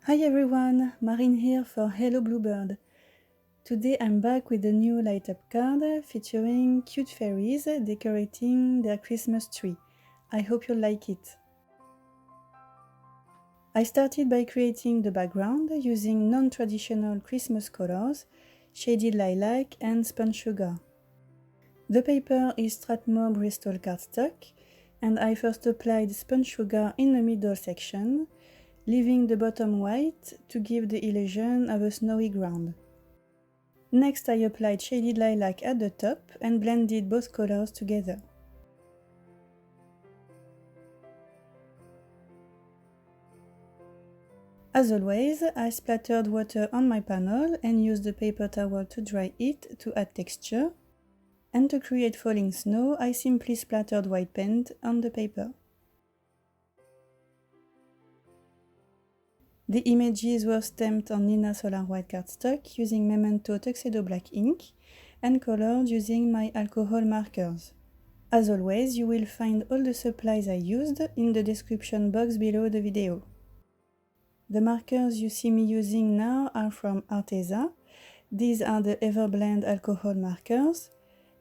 Hi everyone, Marine here for Hello Bluebird. Today I'm back with a new light up card featuring cute fairies decorating their Christmas tree. I hope you'll like it. I started by creating the background using non-traditional Christmas colors, shaded lilac and spun sugar. The paper is Strathmore Bristol cardstock, and I first applied spun sugar in the middle section, leaving the bottom white to give the illusion of a snowy ground. Next I applied shaded lilac at the top and blended both colors together. As always, I splattered water on my panel and used the paper towel to dry it to add texture. And to create falling snow, I simply splattered white paint on the paper. The images were stamped on Neenah Solar White cardstock using Memento Tuxedo Black ink and colored using my alcohol markers. As always, you will find all the supplies I used in the description box below the video. The markers you see me using now are from Arteza. These are the Everblend alcohol markers.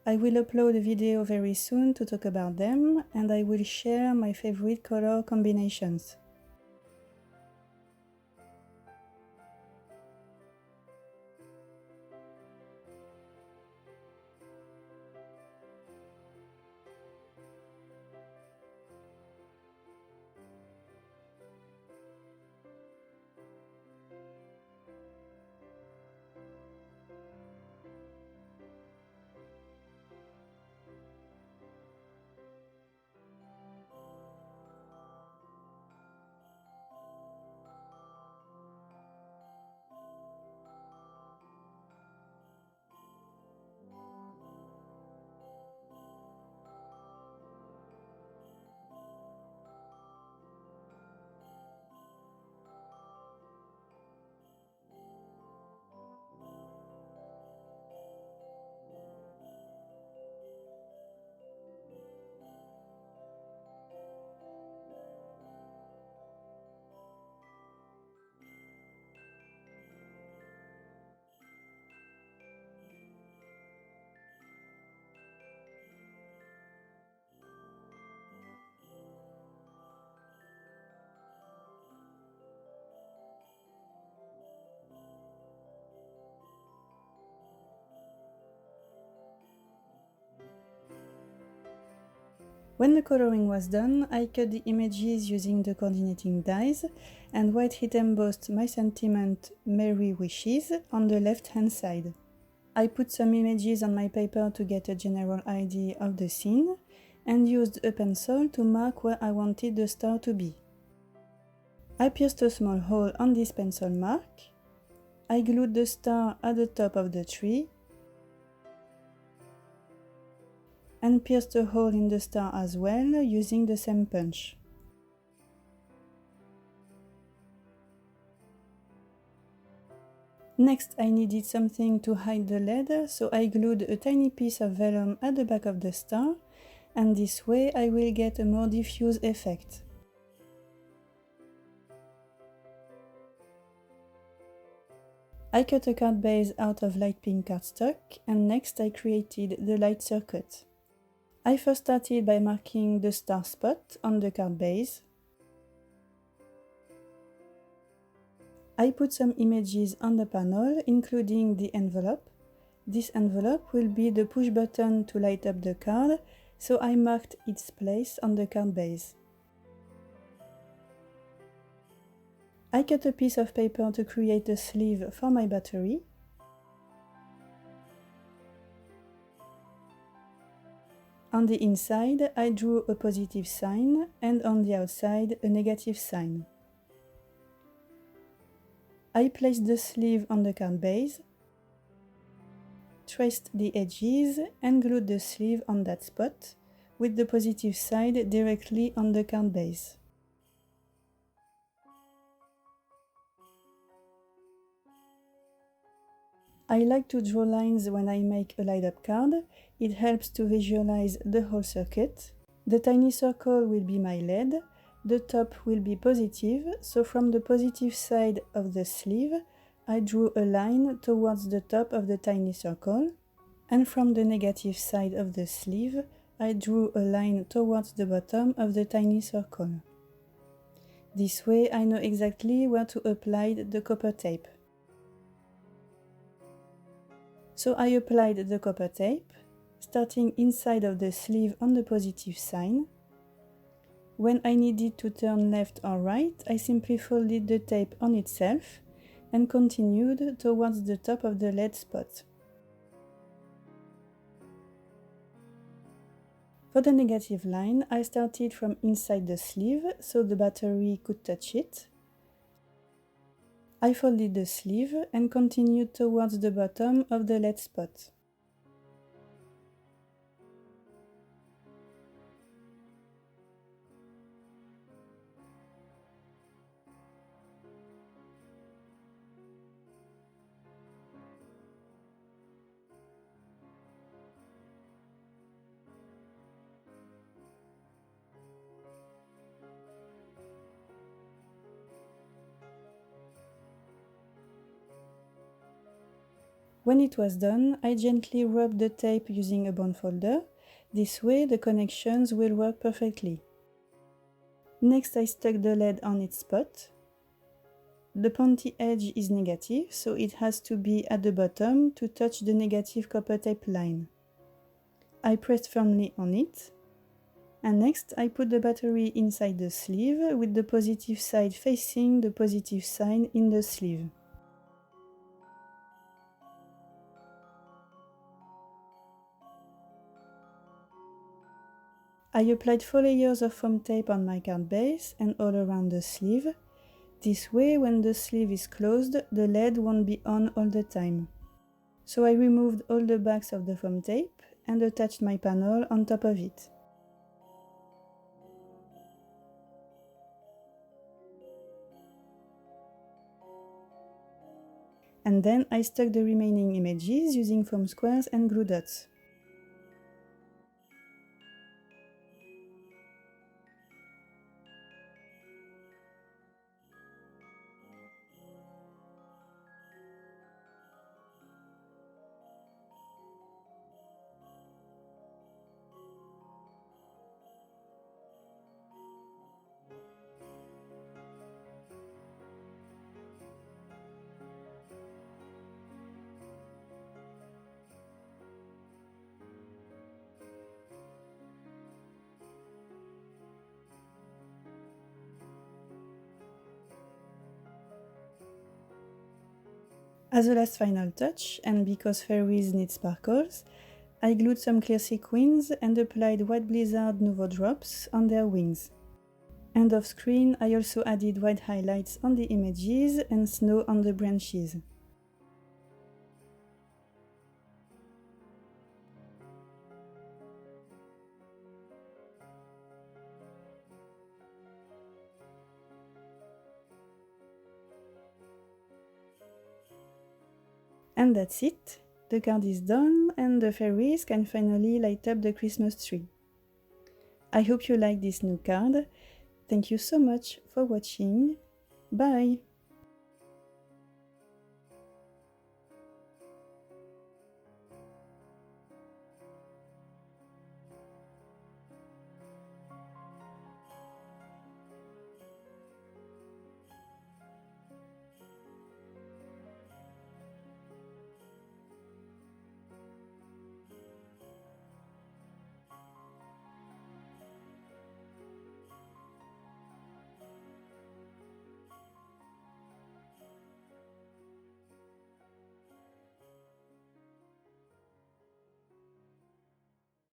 I will upload a video very soon to talk about them, and I will share my favorite color combinations. When the coloring was done, I cut the images using the coordinating dies and white hit embossed My Sentiment Merry Wishes on the left hand side. I put some images on my paper to get a general idea of the scene and used a pencil to mark where I wanted the star to be. I pierced a small hole on this pencil mark. I glued the star at the top of the tree and pierced a hole in the star as well using the same punch. Next, I needed something to hide the lead, so I glued a tiny piece of vellum at the back of the star, and this way I will get a more diffuse effect. I cut a card base out of light pink cardstock, and next I created the light circuit. I first started by marking the star spot on the card base. I put some images on the panel, including the envelope. This envelope will be the push button to light up the card, so I marked its place on the card base. I cut a piece of paper to create a sleeve for my battery. On the inside, I drew a positive sign, and on the outside, a negative sign. I placed the sleeve on the card base, traced the edges, and glued the sleeve on that spot, with the positive side directly on the card base. I like to draw lines when I make a light-up card. It helps to visualize the whole circuit. The tiny circle will be my LED, The top will be positive, so from the positive side of the sleeve, I drew a line towards the top of the tiny circle, and from the negative side of the sleeve, I drew a line towards the bottom of the tiny circle. This way I know exactly where to apply the copper tape. So I applied the copper tape, starting inside of the sleeve on the positive side. When I needed to turn left or right, I simply folded the tape on itself and continued towards the top of the lead spot. For the negative line, I started from inside the sleeve so the battery could touch it. I folded the sleeve and continued towards the bottom of the lead spot. When it was done, I gently rubbed the tape using a bond folder. This way the connections will work perfectly. Next I stuck the lead on its spot. The pointy edge is negative, so it has to be at the bottom to touch the negative copper tape line. I pressed firmly on it. And next I put the battery inside the sleeve with the positive side facing the positive side in the sleeve. I applied 4 layers of foam tape on my card base and all around the sleeve. This way, when the sleeve is closed, the lead won't be on all the time. So I removed all the backs of the foam tape and attached my panel on top of it. And then I stuck the remaining images using foam squares and glue dots. As a last final touch, and because fairies need sparkles, I glued some clear sequins and applied White Blizzard Nouveau drops on their wings. And off screen, I also added white highlights on the images and snow on the branches. And that's it. The card is done and the fairies can finally light up the Christmas tree. I hope you like this new card. Thank you so much for watching. Bye!